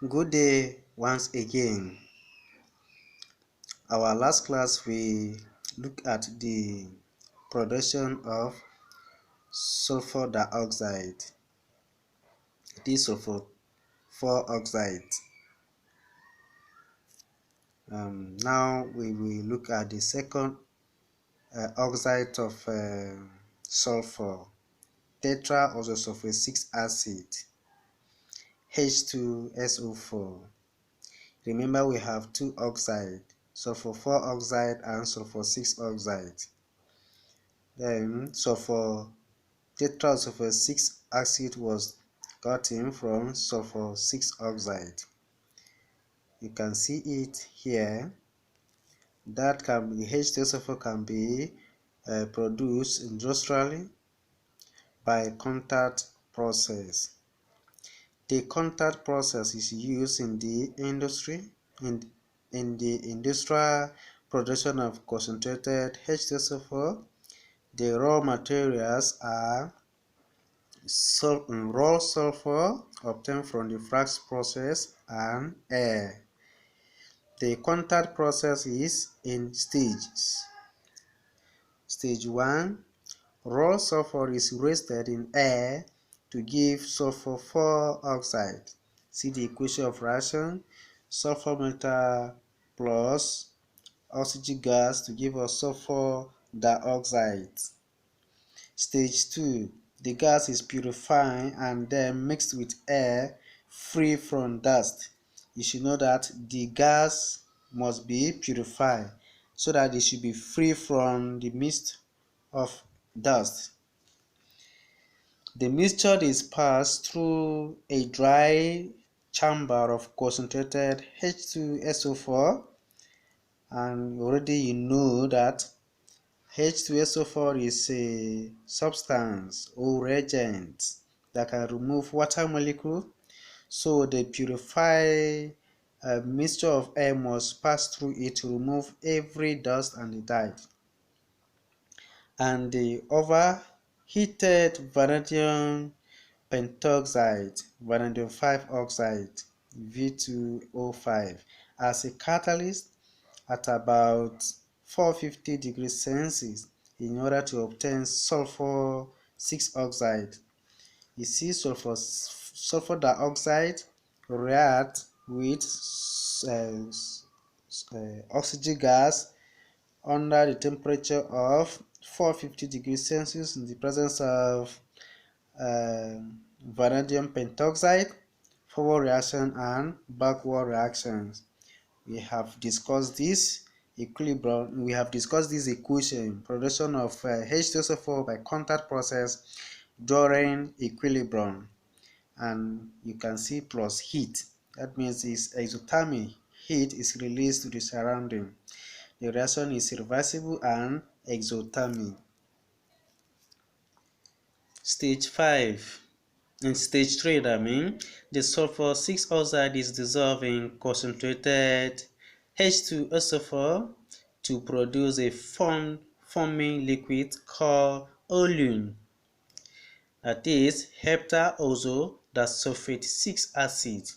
Good day once again. Our last class we looked at the production of sulfur dioxide. It is sulfur 4 oxide. Now we will look at the second oxide of sulfur, tetraoxosulphate 6 acid, H2SO4. Remember we have two oxides, sulfur 4 oxide and sulfur 6 oxide. Then sulfur tetraoxosulphate 6 acid was gotten from sulfur 6 oxide. You can see it here. That can be H2SO4 can be produced industrially by contact process. The contact process is used in the industry in the industrial production of concentrated H2SO4. The raw materials are raw sulfur obtained from the flax process and air. The contact process is in stages. Stage 1, raw sulfur is roasted in air to give sulfur 4 oxide. See the equation of reaction: sulfur metal plus oxygen gas to give us sulfur dioxide. Stage 2, the gas is purified and then mixed with air free from dust. You should know that the gas must be purified so that it should be free from the mist of dust. The mixture is passed through a dry chamber of concentrated H2SO4, and already you know that H2SO4 is a substance or reagent that can remove water molecule, so the purified mixture of air must pass through it to remove every dust and the dye. And the overheated vanadium pentoxide, vanadium 5 oxide, V2O5, as a catalyst at about 450 degrees Celsius in order to obtain sulfur 6 oxide. You see sulfur dioxide react with oxygen gas under the temperature of 450 degrees Celsius in the presence of vanadium pentoxide, forward reaction and backward reactions. We have discussed this equilibrium. We have discussed this equation, production of H2SO4 by contact process during equilibrium, and you can see plus heat. That means it's exothermic. Heat is released to the surrounding. The reaction is reversible and exothermic. Stage 5. In stage 3, the sulfur 6 oxide is dissolved in concentrated H2SO4 to produce a foaming liquid called oleum. That is heptaoxosulphate 6 acid.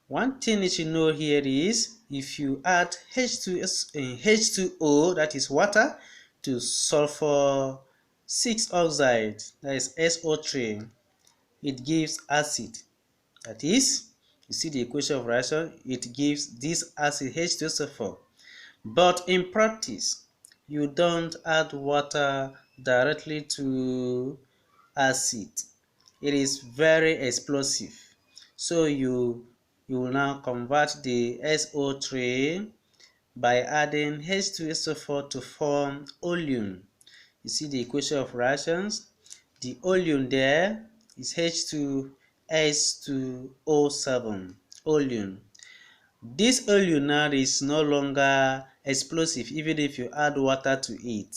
One thing you should know here is if you add H2O, that is water, to sulfur 6 oxide, that is SO3, it gives acid. That is, you see the equation of reaction, it gives this acid H2SO4. But in practice, you don't add water directly to acid. It is very explosive. So you will now convert the SO3 by adding H2SO4 to form oleum. You see the equation of reactions. The oleum there is H2S2O7, oleum. This oleum now is no longer explosive even if you add water to it.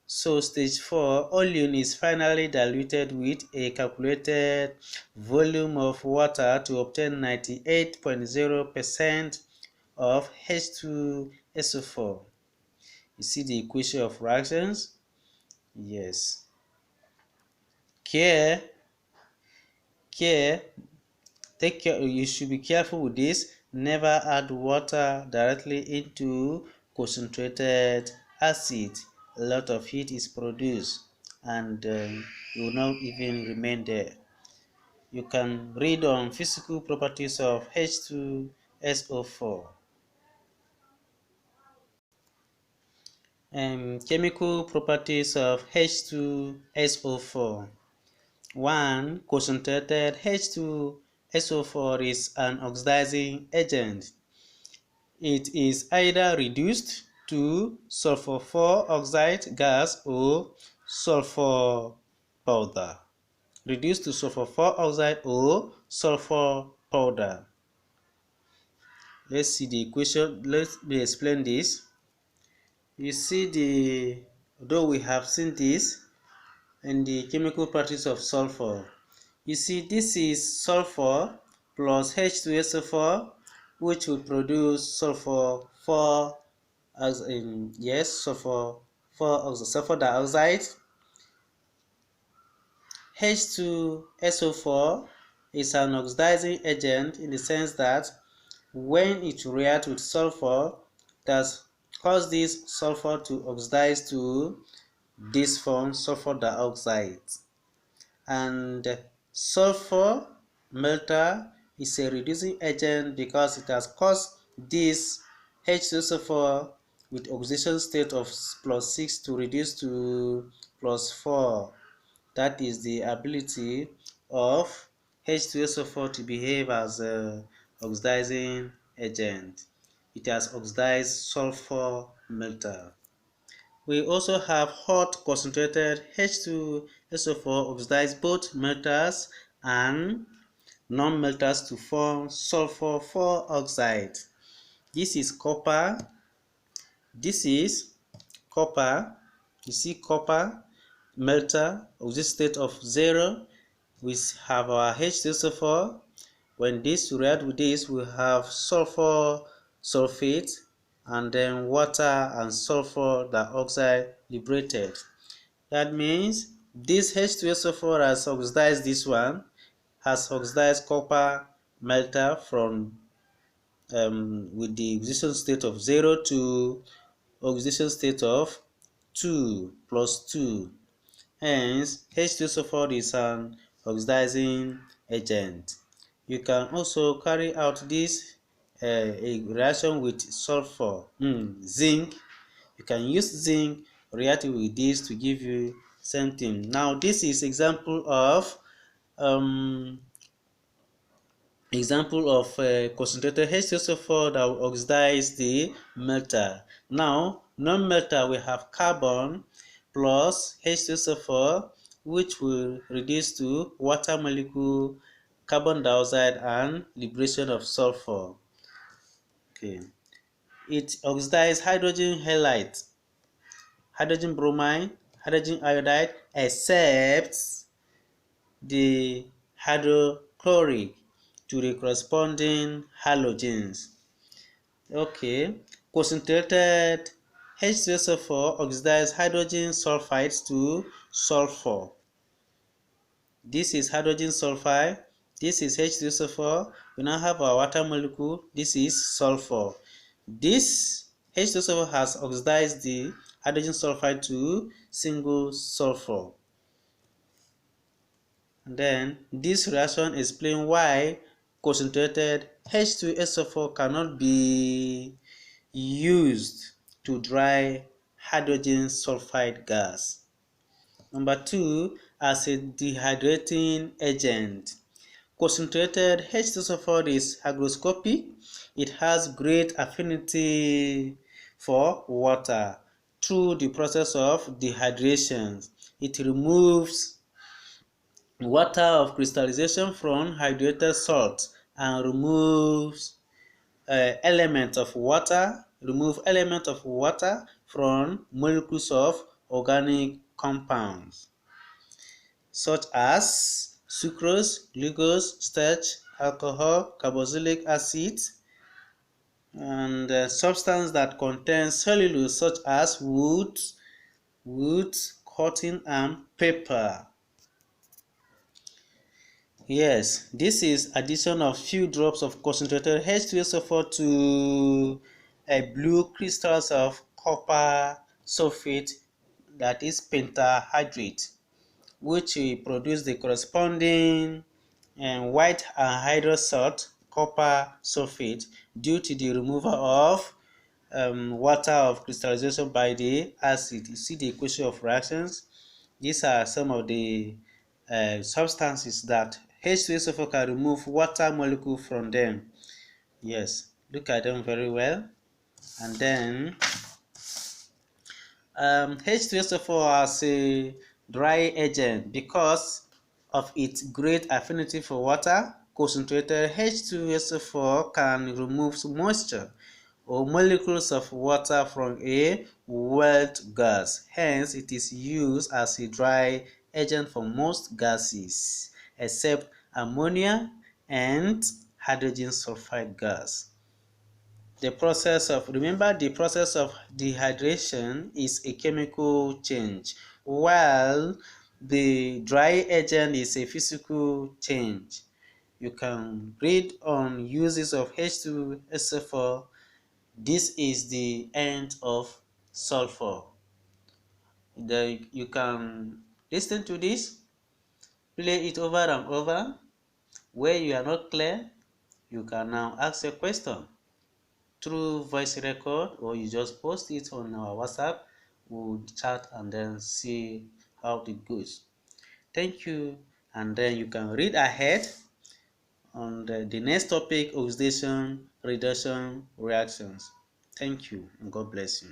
So stage 4, oleum is finally diluted with a calculated volume of water to obtain 98.0% of H2SO4. You see the equation of reactions? Yes. Here You should be careful with this. Never add water directly into concentrated acid. A lot of heat is produced and it will not even remain there. You can read on physical properties of H2SO4. Chemical properties of H2SO4. 1. Concentrated H2SO4 is an oxidizing agent. It is either reduced to sulfur 4 oxide gas or sulfur powder. Reduced to sulfur 4 oxide or sulfur powder. Let's see the equation. Let me explain this. You see though we have seen this in the chemical properties of sulfur. You see, this is sulfur plus H2SO4, which will produce sulfur 4 as in sulfur 4 sulfur dioxide. H2SO4 is an oxidizing agent in the sense that when it reacts with sulfur, that causes this sulfur to oxidize to this form, sulfur dioxide. And sulfur melter is a reducing agent because it has caused this H2SO4 with oxidation state of +6 to reduce to +4. That is the ability of H2SO4 to behave as an oxidizing agent. It has oxidized sulfur melter. We also have hot concentrated H2SO4 oxidize both melters and non-melters to form sulfur 4 oxide. This is copper. This is copper. You see copper melter, oxidation state of 0. We have our H2SO4. When this react with this, we have sulfur sulphate and then water and sulfur dioxide liberated. That means this H2SO4 has oxidized this one, has oxidized copper melter from with the oxidation state of 0 to oxidation state of 2 plus 2. Hence, H2SO4 is an oxidizing agent. You can also carry out this a reaction with sulfur, zinc. You can use zinc reacting with this to give you same thing. Now, this is example of concentrated H2SO4 that will oxidize the melter. Now, non-melter we have carbon plus H2SO4, which will reduce to water molecule, carbon dioxide, and liberation of sulfur. Okay, it oxidizes hydrogen halide, hydrogen bromide, hydrogen iodide, except the hydrochloric to the corresponding halogens. Okay, concentrated H2SO4 oxidizes hydrogen sulfides to sulfur. This is hydrogen sulfide. This is H2SO4. We now have our water molecule. This is sulfur. This H2SO4 has oxidized the hydrogen sulfide to single sulfur. And then this reaction explains why concentrated H2SO4 cannot be used to dry hydrogen sulfide gas. Number 2, as a dehydrating agent. Concentrated H2SO4 is hygroscopic. It has great affinity for water. Through the process of dehydration, it removes water of crystallization from hydrated salt and removes element of water from molecules of organic compounds such as sucrose, glucose, starch, alcohol, carboxylic acid, and substance that contains cellulose such as wood, cotton, and paper. Yes, this is addition of few drops of concentrated H2SO4 to a blue crystals of copper sulfate, that is pentahydrate, which will produce the corresponding white anhydrous salt copper sulfate due to the removal of water of crystallization by the acid. You see the equation of reactions. These are some of the substances that H2SO4 can remove water molecule from them. Yes, look at them very well. And then H2SO4 as a dry agent, because of its great affinity for water, concentrated H2SO4 can remove moisture or molecules of water from a wet gas. Hence, it is used as a dry agent for most gases except ammonia and hydrogen sulfide gas. Remember, the process of dehydration is a chemical change, while the dry agent is a physical change. You can read on uses of H2SO4. This is the end of sulfur. You can listen to this, play it over and over. Where you are not clear, you can now ask a question through voice record, or you just post it on our WhatsApp. We'll chat and then see how it goes. Thank you, and then you can read ahead on the next topic: oxidation reduction reactions. Thank you, and God bless you.